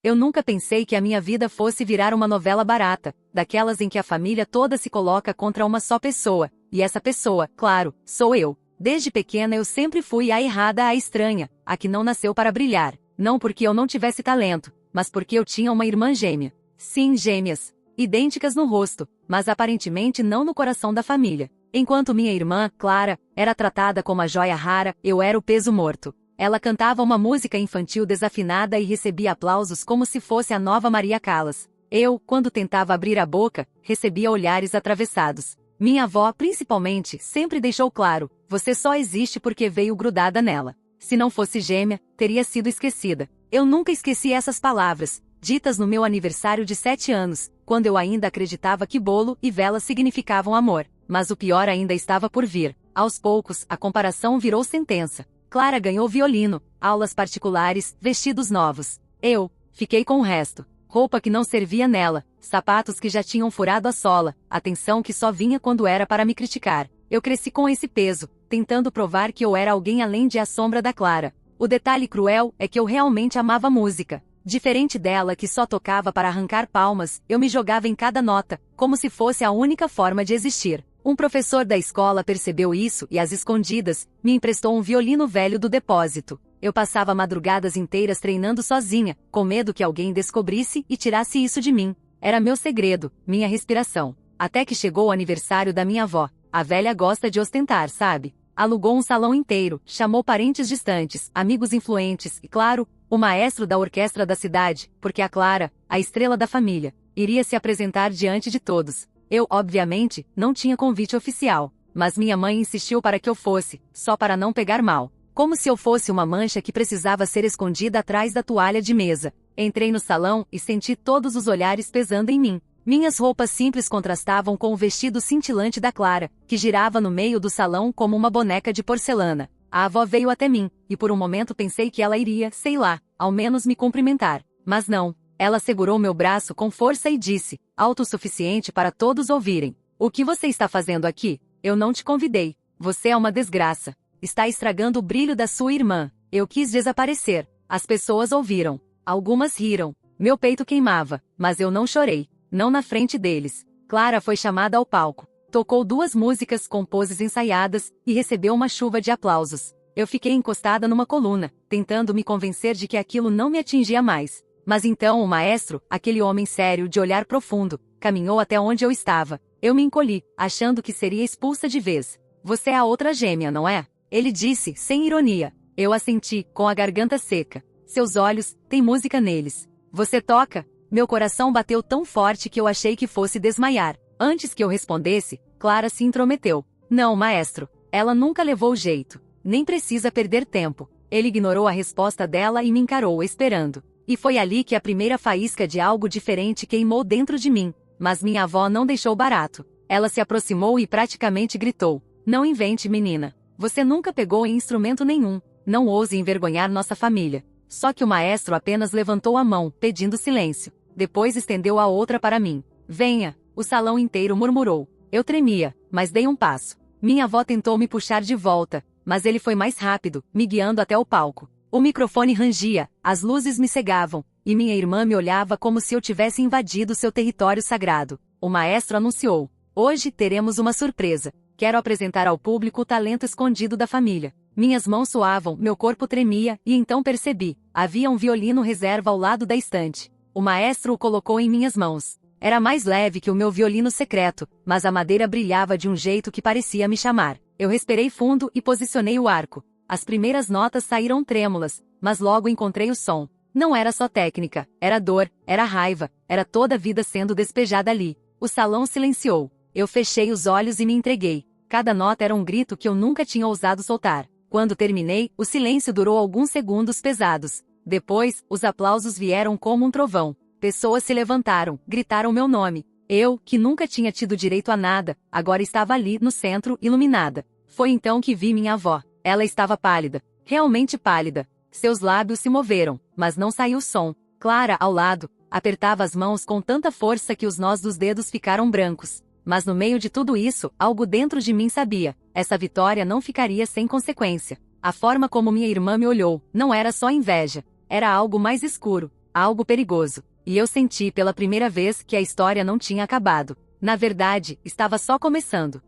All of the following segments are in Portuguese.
Eu nunca pensei que a minha vida fosse virar uma novela barata, daquelas em que a família toda se coloca contra uma só pessoa, e essa pessoa, claro, sou eu. Desde pequena eu sempre fui a errada, a estranha, a que não nasceu para brilhar, não porque eu não tivesse talento, mas porque eu tinha uma irmã gêmea. Sim, gêmeas, idênticas no rosto, mas aparentemente não no coração da família. Enquanto minha irmã, Clara, era tratada como a joia rara, eu era o peso morto. Ela cantava uma música infantil desafinada e recebia aplausos como se fosse a nova Maria Callas. Eu, quando tentava abrir a boca, recebia olhares atravessados. Minha avó, principalmente, sempre deixou claro: você só existe porque veio grudada nela. Se não fosse gêmea, teria sido esquecida. Eu nunca esqueci essas palavras, ditas no meu aniversário de 7 anos, quando eu ainda acreditava que bolo e vela significavam amor. Mas o pior ainda estava por vir. Aos poucos, a comparação virou sentença. Clara ganhou violino, aulas particulares, vestidos novos. Eu fiquei com o resto. Roupa que não servia nela, sapatos que já tinham furado a sola, atenção que só vinha quando era para me criticar. Eu cresci com esse peso, tentando provar que eu era alguém além de a sombra da Clara. O detalhe cruel é que eu realmente amava música. Diferente dela que só tocava para arrancar palmas, eu me jogava em cada nota, como se fosse a única forma de existir. Um professor da escola percebeu isso e, às escondidas, me emprestou um violino velho do depósito. Eu passava madrugadas inteiras treinando sozinha, com medo que alguém descobrisse e tirasse isso de mim. Era meu segredo, minha respiração. Até que chegou o aniversário da minha avó. A velha gosta de ostentar, sabe? Alugou um salão inteiro, chamou parentes distantes, amigos influentes e, claro, o maestro da orquestra da cidade, porque a Clara, a estrela da família, iria se apresentar diante de todos. Eu, obviamente, não tinha convite oficial, mas minha mãe insistiu para que eu fosse, só para não pegar mal. Como se eu fosse uma mancha que precisava ser escondida atrás da toalha de mesa. Entrei no salão e senti todos os olhares pesando em mim. Minhas roupas simples contrastavam com o vestido cintilante da Clara, que girava no meio do salão como uma boneca de porcelana. A avó veio até mim, e por um momento pensei que ela iria, sei lá, ao menos me cumprimentar. Mas não. Ela segurou meu braço com força e disse, alto o suficiente para todos ouvirem: o que você está fazendo aqui? Eu não te convidei. Você é uma desgraça. Está estragando o brilho da sua irmã. Eu quis desaparecer. As pessoas ouviram. Algumas riram. Meu peito queimava, mas eu não chorei. Não na frente deles. Clara foi chamada ao palco. Tocou 2 músicas com poses ensaiadas e recebeu uma chuva de aplausos. Eu fiquei encostada numa coluna, tentando me convencer de que aquilo não me atingia mais. Mas então o maestro, aquele homem sério de olhar profundo, caminhou até onde eu estava. Eu me encolhi, achando que seria expulsa de vez. Você é a outra gêmea, não é? Ele disse, sem ironia. Eu assenti, com a garganta seca. Seus olhos, tem música neles. Você toca? Meu coração bateu tão forte que eu achei que fosse desmaiar. Antes que eu respondesse, Clara se intrometeu. Não, maestro. Ela nunca levou jeito. Nem precisa perder tempo. Ele ignorou a resposta dela e me encarou, esperando. E foi ali que a primeira faísca de algo diferente queimou dentro de mim. Mas minha avó não deixou barato. Ela se aproximou e praticamente gritou: não invente, menina. Você nunca pegou em instrumento nenhum. Não ouse envergonhar nossa família. Só que o maestro apenas levantou a mão, pedindo silêncio. Depois estendeu a outra para mim. Venha. O salão inteiro murmurou. Eu tremia, mas dei um passo. Minha avó tentou me puxar de volta, mas ele foi mais rápido, me guiando até o palco. O microfone rangia, as luzes me cegavam, e minha irmã me olhava como se eu tivesse invadido seu território sagrado. O maestro anunciou: hoje teremos uma surpresa. Quero apresentar ao público o talento escondido da família. Minhas mãos suavam, meu corpo tremia, e então percebi: havia um violino reserva ao lado da estante. O maestro o colocou em minhas mãos. Era mais leve que o meu violino secreto, mas a madeira brilhava de um jeito que parecia me chamar. Eu respirei fundo e posicionei o arco. As primeiras notas saíram trêmulas, mas logo encontrei o som. Não era só técnica, era dor, era raiva, era toda a vida sendo despejada ali. O salão silenciou. Eu fechei os olhos e me entreguei. Cada nota era um grito que eu nunca tinha ousado soltar. Quando terminei, o silêncio durou alguns segundos pesados. Depois, os aplausos vieram como um trovão. Pessoas se levantaram, gritaram meu nome. Eu, que nunca tinha tido direito a nada, agora estava ali, no centro, iluminada. Foi então que vi minha avó. Ela estava pálida, realmente pálida. Seus lábios se moveram, mas não saiu som. Clara, ao lado, apertava as mãos com tanta força que os nós dos dedos ficaram brancos. Mas no meio de tudo isso, algo dentro de mim sabia: essa vitória não ficaria sem consequência. A forma como minha irmã me olhou, não era só inveja. Era algo mais escuro. algo perigoso. E eu senti pela primeira vez que a história não tinha acabado. Na verdade, estava só começando.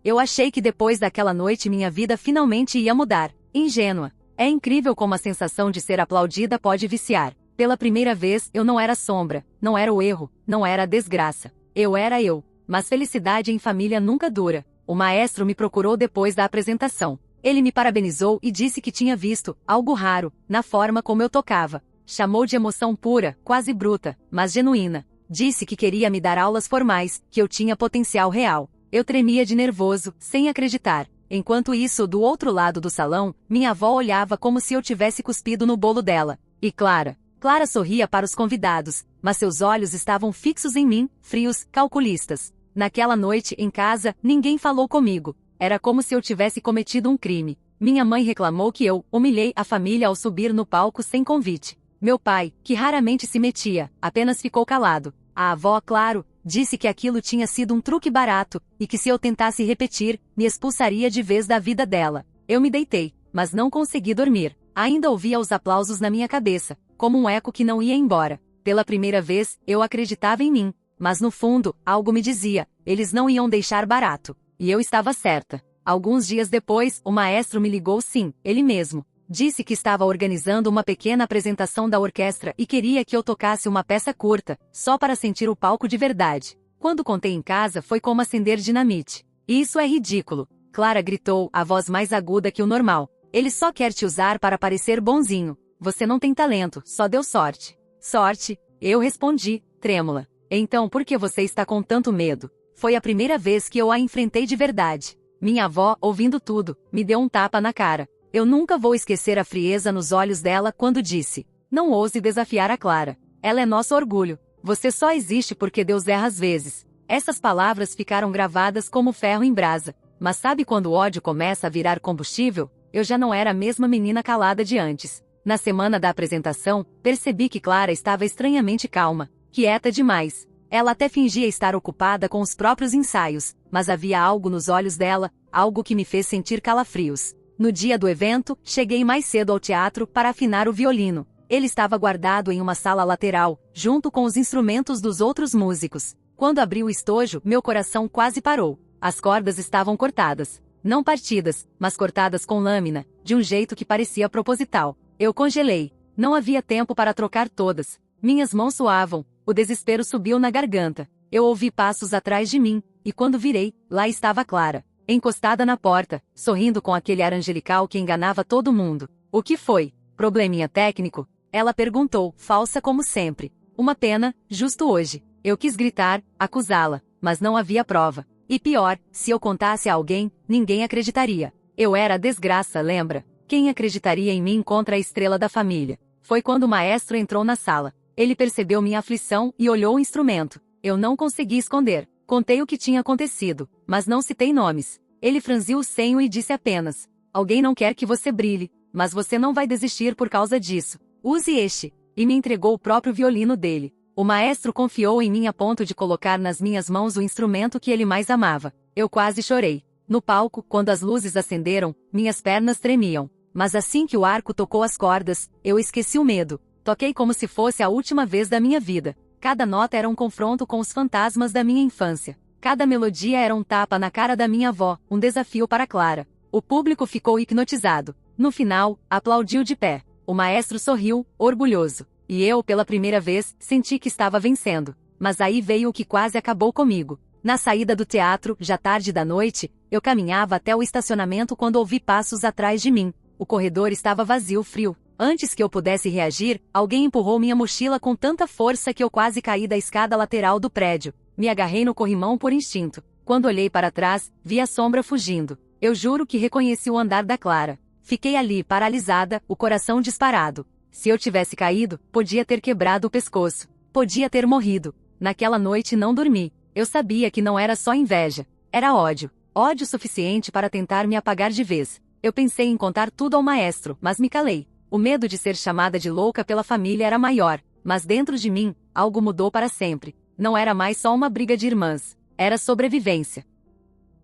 Eu achei que depois daquela noite minha vida finalmente ia mudar. Ingênua. É incrível como a sensação de ser aplaudida pode viciar. Pela primeira vez eu não era sombra, não era o erro, não era a desgraça. Eu era eu. Mas felicidade em família nunca dura. O maestro me procurou depois da apresentação. Ele me parabenizou e disse que tinha visto algo raro na forma como eu tocava. Chamou de emoção pura, quase bruta, mas genuína. Disse que queria me dar aulas formais, que eu tinha potencial real. Eu tremia de nervoso, sem acreditar. Enquanto isso, do outro lado do salão, minha avó olhava como se eu tivesse cuspido no bolo dela. E Clara sorria para os convidados, mas seus olhos estavam fixos em mim, frios, calculistas. Naquela noite, em casa, ninguém falou comigo. Era como se eu tivesse cometido um crime. Minha mãe reclamou que eu humilhei a família ao subir no palco sem convite. Meu pai, que raramente se metia, apenas ficou calado. A avó, claro, disse que aquilo tinha sido um truque barato, e que se eu tentasse repetir, me expulsaria de vez da vida dela. Eu me deitei, mas não consegui dormir. Ainda ouvia os aplausos na minha cabeça, como um eco que não ia embora. Pela primeira vez, eu acreditava em mim, mas no fundo, algo me dizia, eles não iam deixar barato. E eu estava certa. Alguns dias depois, o maestro me ligou sim, ele mesmo. Disse que estava organizando uma pequena apresentação da orquestra e queria que eu tocasse uma peça curta, só para sentir o palco de verdade. Quando contei em casa foi como acender dinamite. Isso é ridículo. Clara gritou, a voz mais aguda que o normal. Ele só quer te usar para parecer bonzinho. Você não tem talento, só deu sorte. Sorte? Eu respondi, trêmula. Então por que você está com tanto medo? Foi a primeira vez que eu a enfrentei de verdade. Minha avó, ouvindo tudo, me deu um tapa na cara. Eu nunca vou esquecer a frieza nos olhos dela quando disse: não ouse desafiar a Clara. Ela é nosso orgulho. Você só existe porque Deus erra às vezes. Essas palavras ficaram gravadas como ferro em brasa. Mas sabe quando o ódio começa a virar combustível? Eu já não era a mesma menina calada de antes. Na semana da apresentação, percebi que Clara estava estranhamente calma, quieta demais. Ela até fingia estar ocupada com os próprios ensaios, mas havia algo nos olhos dela, algo que me fez sentir calafrios. No dia do evento, cheguei mais cedo ao teatro para afinar o violino. Ele estava guardado em uma sala lateral, junto com os instrumentos dos outros músicos. Quando abri o estojo, meu coração quase parou. As cordas estavam cortadas. Não partidas, mas cortadas com lâmina, de um jeito que parecia proposital. Eu congelei. Não havia tempo para trocar todas. Minhas mãos suavam. O desespero subiu na garganta. Eu ouvi passos atrás de mim, e quando virei, lá estava Clara. Encostada na porta, sorrindo com aquele ar angelical que enganava todo mundo. O que foi? Probleminha técnico? Ela perguntou, falsa como sempre. Uma pena, justo hoje. Eu quis gritar, acusá-la, mas não havia prova. E pior, se eu contasse a alguém, ninguém acreditaria. Eu era a desgraça, lembra? Quem acreditaria em mim contra a estrela da família? Foi quando o maestro entrou na sala. Ele percebeu minha aflição e olhou o instrumento. Eu não consegui esconder. Contei o que tinha acontecido, mas não citei nomes. Ele franziu o senho e disse apenas: alguém não quer que você brilhe, mas você não vai desistir por causa disso. Use este. E me entregou o próprio violino dele. O maestro confiou em mim a ponto de colocar nas minhas mãos o instrumento que ele mais amava. Eu quase chorei. No palco, quando as luzes acenderam, minhas pernas tremiam. Mas assim que o arco tocou as cordas, eu esqueci o medo. Toquei como se fosse a última vez da minha vida. Cada nota era um confronto com os fantasmas da minha infância. Cada melodia era um tapa na cara da minha avó, um desafio para Clara. O público ficou hipnotizado. No final, aplaudiu de pé. O maestro sorriu, orgulhoso. E eu, pela primeira vez, senti que estava vencendo. Mas aí veio o que quase acabou comigo. Na saída do teatro, já tarde da noite, eu caminhava até o estacionamento quando ouvi passos atrás de mim. O corredor estava vazio, frio. Antes que eu pudesse reagir, alguém empurrou minha mochila com tanta força que eu quase caí da escada lateral do prédio. Me agarrei no corrimão por instinto. Quando olhei para trás, vi a sombra fugindo. Eu juro que reconheci o andar da Clara. Fiquei ali, paralisada, o coração disparado. Se eu tivesse caído, podia ter quebrado o pescoço. Podia ter morrido. Naquela noite não dormi. Eu sabia que não era só inveja. Era ódio. Ódio suficiente para tentar me apagar de vez. Eu pensei em contar tudo ao maestro, mas me calei. O medo de ser chamada de louca pela família era maior, mas dentro de mim, algo mudou para sempre. Não era mais só uma briga de irmãs. Era sobrevivência.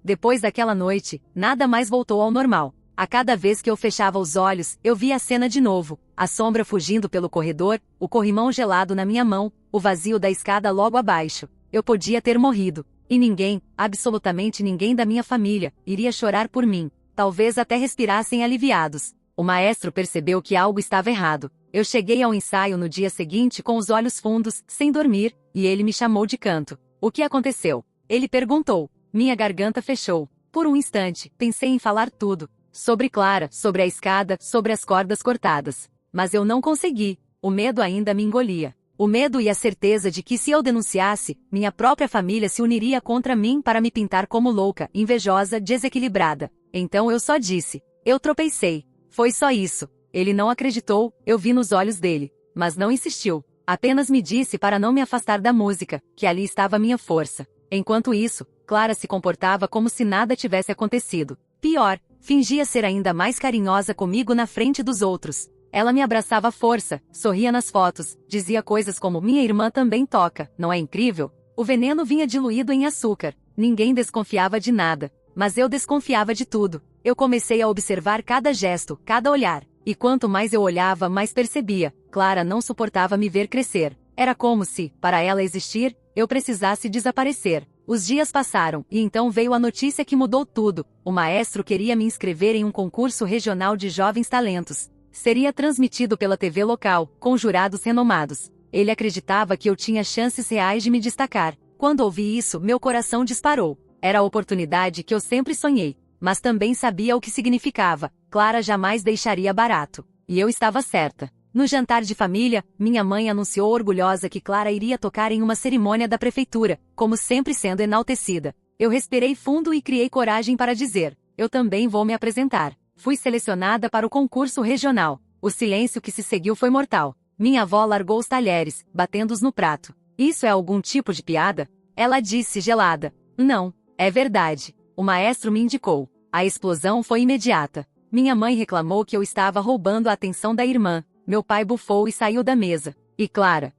Depois daquela noite, nada mais voltou ao normal. A cada vez que eu fechava os olhos, eu via a cena de novo, a sombra fugindo pelo corredor, o corrimão gelado na minha mão, o vazio da escada logo abaixo. Eu podia ter morrido. E ninguém, absolutamente ninguém da minha família, iria chorar por mim. Talvez até respirassem aliviados. O maestro percebeu que algo estava errado. Eu cheguei ao ensaio no dia seguinte com os olhos fundos, sem dormir, e ele me chamou de canto. O que aconteceu? Ele perguntou. Minha garganta fechou. Por um instante, pensei em falar tudo. Sobre Clara, sobre a escada, sobre as cordas cortadas. Mas eu não consegui. O medo ainda me engolia. O medo e a certeza de que se eu denunciasse, minha própria família se uniria contra mim para me pintar como louca, invejosa, desequilibrada. Então eu só disse. Eu tropecei. Foi só isso. Ele não acreditou, eu vi nos olhos dele. Mas não insistiu. Apenas me disse para não me afastar da música, que ali estava minha força. Enquanto isso, Clara se comportava como se nada tivesse acontecido. Pior, fingia ser ainda mais carinhosa comigo na frente dos outros. Ela me abraçava à força, sorria nas fotos, dizia coisas como minha irmã também toca, não é incrível? O veneno vinha diluído em açúcar. Ninguém desconfiava de nada. Mas eu desconfiava de tudo. Eu comecei a observar cada gesto, cada olhar. E quanto mais eu olhava, mais percebia. Clara não suportava me ver crescer. Era como se, para ela existir, eu precisasse desaparecer. Os dias passaram, e então veio a notícia que mudou tudo. O maestro queria me inscrever em um concurso regional de jovens talentos. Seria transmitido pela TV local, com jurados renomados. Ele acreditava que eu tinha chances reais de me destacar. Quando ouvi isso, meu coração disparou. Era a oportunidade que eu sempre sonhei. Mas também sabia o que significava. Clara jamais deixaria barato. E eu estava certa. No jantar de família, minha mãe anunciou orgulhosa que Clara iria tocar em uma cerimônia da prefeitura, como sempre sendo enaltecida. Eu respirei fundo e criei coragem para dizer: eu também vou me apresentar. Fui selecionada para o concurso regional. O silêncio que se seguiu foi mortal. Minha avó largou os talheres, batendo-os no prato. Isso é algum tipo de piada? Ela disse gelada. Não, é verdade. O maestro me indicou. A explosão foi imediata. Minha mãe reclamou que eu estava roubando a atenção da irmã. Meu pai bufou e saiu da mesa. E Clara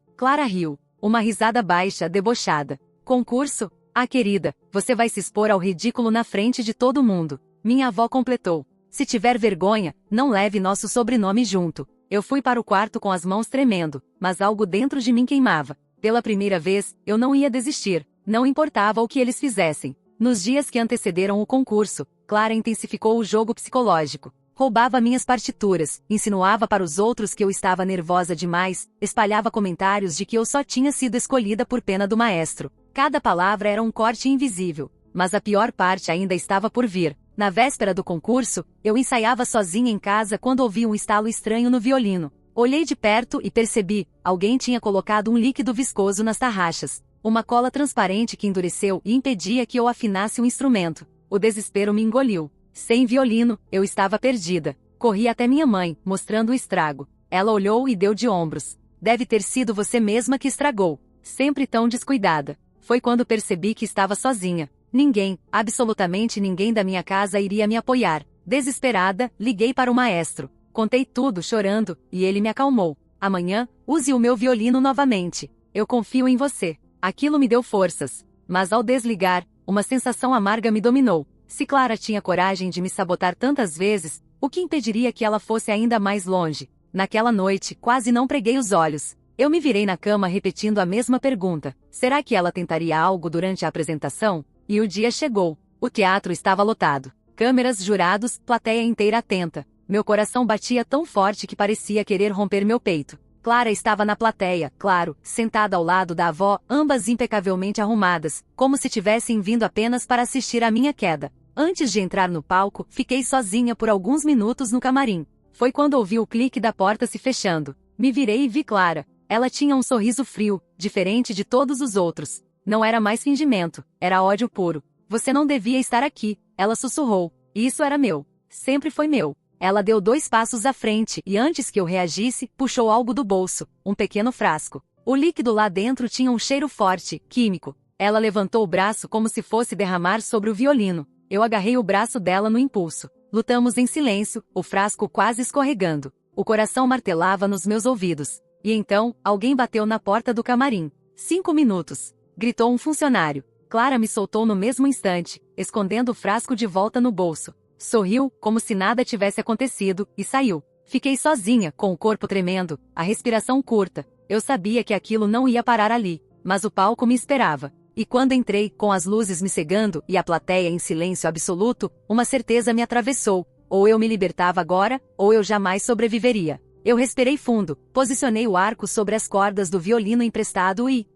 riu. Uma risada baixa, debochada. Concurso? Ah, querida, você vai se expor ao ridículo na frente de todo mundo. Minha avó completou. Se tiver vergonha, não leve nosso sobrenome junto. Eu fui para o quarto com as mãos tremendo, mas algo dentro de mim queimava. Pela primeira vez, eu não ia desistir. Não importava o que eles fizessem. Nos dias que antecederam o concurso, Clara intensificou o jogo psicológico. Roubava minhas partituras, insinuava para os outros que eu estava nervosa demais, espalhava comentários de que eu só tinha sido escolhida por pena do maestro. Cada palavra era um corte invisível. Mas a pior parte ainda estava por vir. Na véspera do concurso, eu ensaiava sozinha em casa quando ouvi um estalo estranho no violino. Olhei de perto e percebi, alguém tinha colocado um líquido viscoso nas tarraxas. Uma cola transparente que endureceu e impedia que eu afinasse o instrumento. O desespero me engoliu. Sem violino, eu estava perdida. Corri até minha mãe, mostrando o estrago. Ela olhou e deu de ombros. Deve ter sido você mesma que estragou. Sempre tão descuidada. Foi quando percebi que estava sozinha. Ninguém, absolutamente ninguém da minha casa iria me apoiar. Desesperada, liguei para o maestro. Contei tudo chorando, e ele me acalmou. Amanhã, use o meu violino novamente. Eu confio em você. Aquilo me deu forças. Mas ao desligar, uma sensação amarga me dominou. Se Clara tinha coragem de me sabotar tantas vezes, o que impediria que ela fosse ainda mais longe? Naquela noite, quase não preguei os olhos. Eu me virei na cama repetindo a mesma pergunta. Será que ela tentaria algo durante a apresentação? E o dia chegou. O teatro estava lotado. Câmeras, jurados, plateia inteira atenta. Meu coração batia tão forte que parecia querer romper meu peito. Clara estava na plateia, claro, sentada ao lado da avó, ambas impecavelmente arrumadas, como se tivessem vindo apenas para assistir à minha queda. Antes de entrar no palco, fiquei sozinha por alguns minutos no camarim. Foi quando ouvi o clique da porta se fechando. Me virei e vi Clara. Ela tinha um sorriso frio, diferente de todos os outros. Não era mais fingimento, era ódio puro. Você não devia estar aqui, ela sussurrou. Isso era meu. Sempre foi meu. Ela deu 2 passos à frente e antes que eu reagisse, puxou algo do bolso, um pequeno frasco. O líquido lá dentro tinha um cheiro forte, químico. Ela levantou o braço como se fosse derramar sobre o violino. Eu agarrei o braço dela no impulso. Lutamos em silêncio, o frasco quase escorregando. O coração martelava nos meus ouvidos. E então, alguém bateu na porta do camarim. 5 minutos. Gritou um funcionário. Clara me soltou no mesmo instante, escondendo o frasco de volta no bolso. Sorriu, como se nada tivesse acontecido, e saiu. Fiquei sozinha, com o corpo tremendo, a respiração curta. Eu sabia que aquilo não ia parar ali, mas o palco me esperava. E quando entrei, com as luzes me cegando e a plateia em silêncio absoluto, uma certeza me atravessou. Ou eu me libertava agora, ou eu jamais sobreviveria. Eu respirei fundo, posicionei o arco sobre as cordas do violino emprestado e...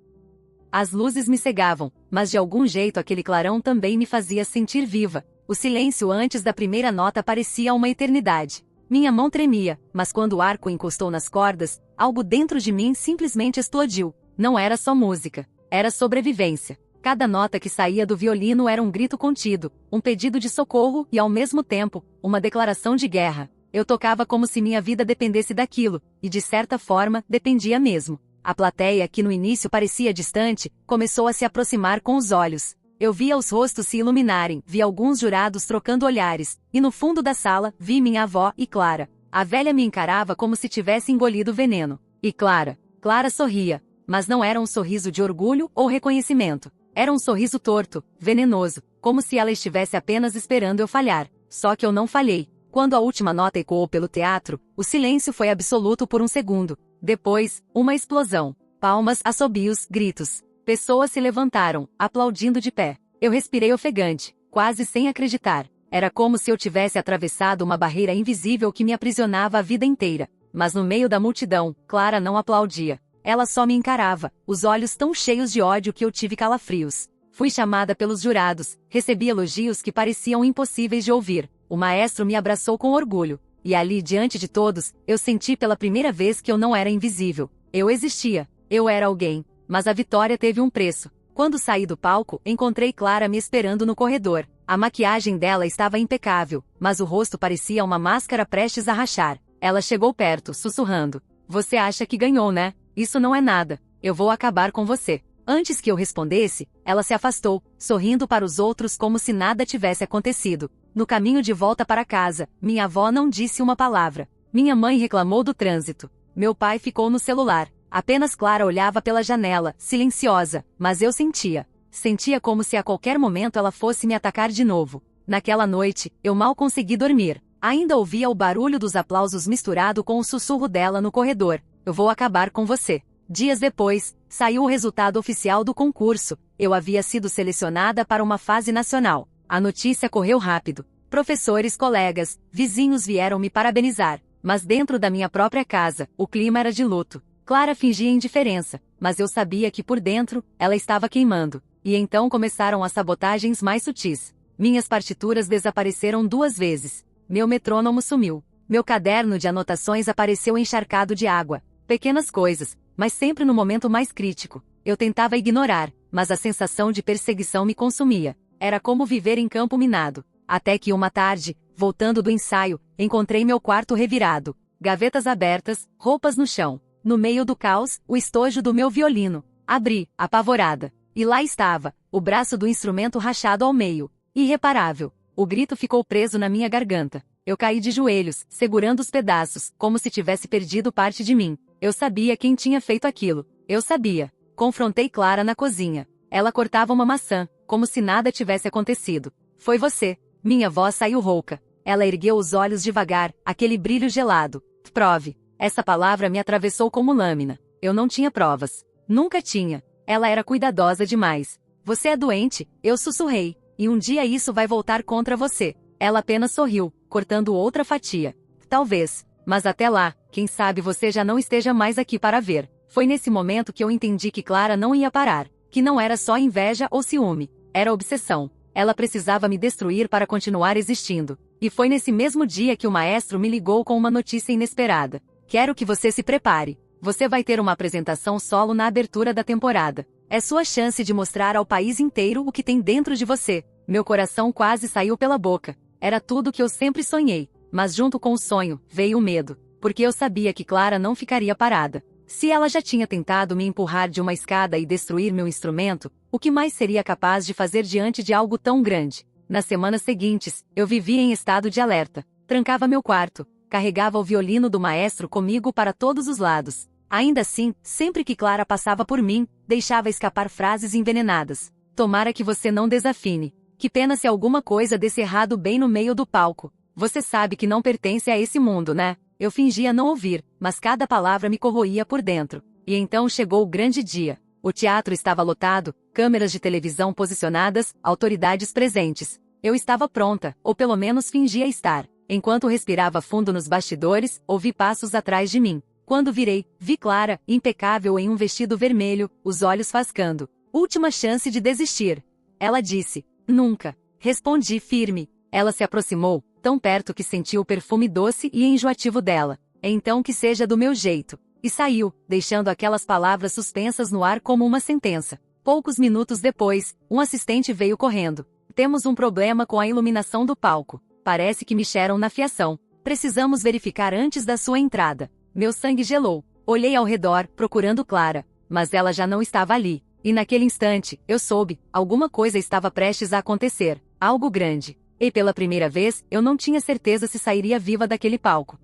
As luzes me cegavam, mas de algum jeito aquele clarão também me fazia sentir viva. O silêncio antes da primeira nota parecia uma eternidade. Minha mão tremia, mas quando o arco encostou nas cordas, algo dentro de mim simplesmente explodiu. Não era só música, era sobrevivência. Cada nota que saía do violino era um grito contido, um pedido de socorro e, ao mesmo tempo, uma declaração de guerra. Eu tocava como se minha vida dependesse daquilo, e de certa forma, dependia mesmo. A plateia, que no início parecia distante, começou a se aproximar com os olhos. Eu via os rostos se iluminarem, vi alguns jurados trocando olhares, e no fundo da sala, vi minha avó e Clara. A velha me encarava como se tivesse engolido veneno. E Clara sorria, mas não era um sorriso de orgulho ou reconhecimento. Era um sorriso torto, venenoso, como se ela estivesse apenas esperando eu falhar. Só que eu não falhei. Quando a última nota ecoou pelo teatro, o silêncio foi absoluto por um segundo. Depois, uma explosão. Palmas, assobios, gritos. Pessoas se levantaram, aplaudindo de pé. Eu respirei ofegante, quase sem acreditar. Era como se eu tivesse atravessado uma barreira invisível que me aprisionava a vida inteira. Mas no meio da multidão, Clara não aplaudia. Ela só me encarava, os olhos tão cheios de ódio que eu tive calafrios. Fui chamada pelos jurados, recebi elogios que pareciam impossíveis de ouvir. O maestro me abraçou com orgulho. E ali, diante de todos, eu senti pela primeira vez que eu não era invisível. Eu existia. Eu era alguém. Mas a vitória teve um preço. Quando saí do palco, encontrei Clara me esperando no corredor. A maquiagem dela estava impecável, mas o rosto parecia uma máscara prestes a rachar. Ela chegou perto, sussurrando. Você acha que ganhou, né? Isso não é nada. Eu vou acabar com você. Antes que eu respondesse, ela se afastou, sorrindo para os outros como se nada tivesse acontecido. No caminho de volta para casa, minha avó não disse uma palavra. Minha mãe reclamou do trânsito. Meu pai ficou no celular. Apenas Clara olhava pela janela, silenciosa, mas eu sentia. Sentia como se a qualquer momento ela fosse me atacar de novo. Naquela noite, eu mal consegui dormir. Ainda ouvia o barulho dos aplausos misturado com o sussurro dela no corredor. Eu vou acabar com você. Dias depois, saiu o resultado oficial do concurso. Eu havia sido selecionada para uma fase nacional. A notícia correu rápido. Professores, colegas, vizinhos vieram me parabenizar. Mas dentro da minha própria casa, o clima era de luto. Clara fingia indiferença, mas eu sabia que por dentro, ela estava queimando. E então começaram as sabotagens mais sutis. Minhas partituras desapareceram 2 vezes. Meu metrônomo sumiu. Meu caderno de anotações apareceu encharcado de água. Pequenas coisas, mas sempre no momento mais crítico. Eu tentava ignorar, mas a sensação de perseguição me consumia. Era como viver em campo minado. Até que uma tarde, voltando do ensaio, encontrei meu quarto revirado. Gavetas abertas, roupas no chão. No meio do caos, o estojo do meu violino. Abri, apavorada. E lá estava, o braço do instrumento rachado ao meio. Irreparável. O grito ficou preso na minha garganta. Eu caí de joelhos, segurando os pedaços, como se tivesse perdido parte de mim. Eu sabia quem tinha feito aquilo. Eu sabia. Confrontei Clara na cozinha. Ela cortava uma maçã, como se nada tivesse acontecido. Foi você. Minha voz saiu rouca. Ela ergueu os olhos devagar, aquele brilho gelado. Prove. Essa palavra me atravessou como lâmina. Eu não tinha provas. Nunca tinha. Ela era cuidadosa demais. Você é doente, eu sussurrei. E um dia isso vai voltar contra você. Ela apenas sorriu, cortando outra fatia. Talvez. Mas até lá, quem sabe você já não esteja mais aqui para ver. Foi nesse momento que eu entendi que Clara não ia parar. Que não era só inveja ou ciúme. Era obsessão. Ela precisava me destruir para continuar existindo. E foi nesse mesmo dia que o maestro me ligou com uma notícia inesperada. Quero que você se prepare. Você vai ter uma apresentação solo na abertura da temporada. É sua chance de mostrar ao país inteiro o que tem dentro de você. Meu coração quase saiu pela boca. Era tudo o que eu sempre sonhei. Mas junto com o sonho, veio o medo. Porque eu sabia que Clara não ficaria parada. Se ela já tinha tentado me empurrar de uma escada e destruir meu instrumento, o que mais seria capaz de fazer diante de algo tão grande? Nas semanas seguintes, eu vivia em estado de alerta. Trancava meu quarto. Carregava o violino do maestro comigo para todos os lados. Ainda assim, sempre que Clara passava por mim, deixava escapar frases envenenadas. Tomara que você não desafine. que pena se alguma coisa desse errado bem no meio do palco. Você sabe que não pertence a esse mundo, né? Eu fingia não ouvir, mas cada palavra me corroía por dentro. E então chegou o grande dia. O teatro estava lotado, câmeras de televisão posicionadas, autoridades presentes. Eu estava pronta, ou pelo menos fingia estar. Enquanto respirava fundo nos bastidores, ouvi passos atrás de mim. Quando virei, vi Clara, impecável em um vestido vermelho, os olhos fascando. Última chance de desistir. Ela disse, nunca. Respondi firme. Ela se aproximou, tão perto que senti o perfume doce e enjoativo dela. Então que seja do meu jeito. E saiu, deixando aquelas palavras suspensas no ar como uma sentença. Poucos minutos depois, um assistente veio correndo. Temos um problema com a iluminação do palco. Parece que mexeram na fiação. Precisamos verificar antes da sua entrada. Meu sangue gelou. Olhei ao redor, procurando Clara. Mas ela já não estava ali. E naquele instante, eu soube, alguma coisa estava prestes a acontecer. Algo grande. E pela primeira vez, eu não tinha certeza se sairia viva daquele palco.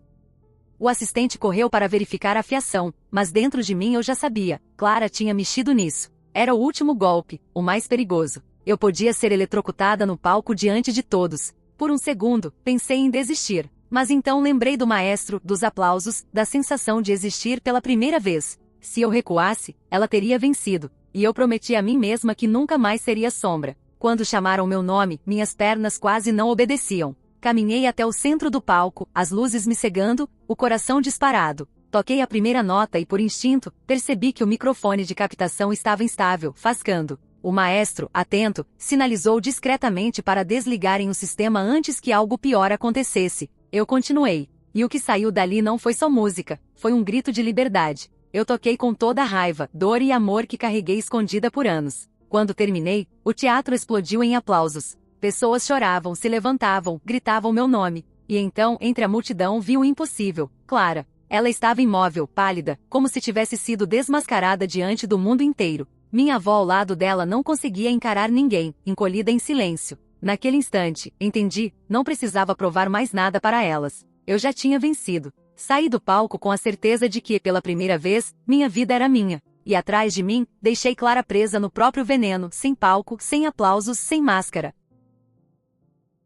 O assistente correu para verificar a fiação, mas dentro de mim eu já sabia. Clara tinha mexido nisso. Era o último golpe, o mais perigoso. Eu podia ser eletrocutada no palco diante de todos. Por um segundo, pensei em desistir. Mas então lembrei do maestro, dos aplausos, da sensação de existir pela primeira vez. Se eu recuasse, ela teria vencido. E eu prometi a mim mesma que nunca mais seria sombra. Quando chamaram meu nome, minhas pernas quase não obedeciam. Caminhei até o centro do palco, as luzes me cegando, o coração disparado. Toquei a primeira nota e por instinto, percebi que o microfone de captação estava instável, fascando. O maestro, atento, sinalizou discretamente para desligarem o sistema antes que algo pior acontecesse. Eu continuei. E o que saiu dali não foi só música, foi um grito de liberdade. Eu toquei com toda a raiva, dor e amor que carreguei escondida por anos. Quando terminei, o teatro explodiu em aplausos. Pessoas choravam, se levantavam, gritavam meu nome. E então, entre a multidão, vi o impossível, Clara. Ela estava imóvel, pálida, como se tivesse sido desmascarada diante do mundo inteiro. Minha avó ao lado dela não conseguia encarar ninguém, encolhida em silêncio. Naquele instante, entendi, não precisava provar mais nada para elas. Eu já tinha vencido. Saí do palco com a certeza de que, pela primeira vez, minha vida era minha. E atrás de mim, deixei Clara presa no próprio veneno, sem palco, sem aplausos, sem máscara.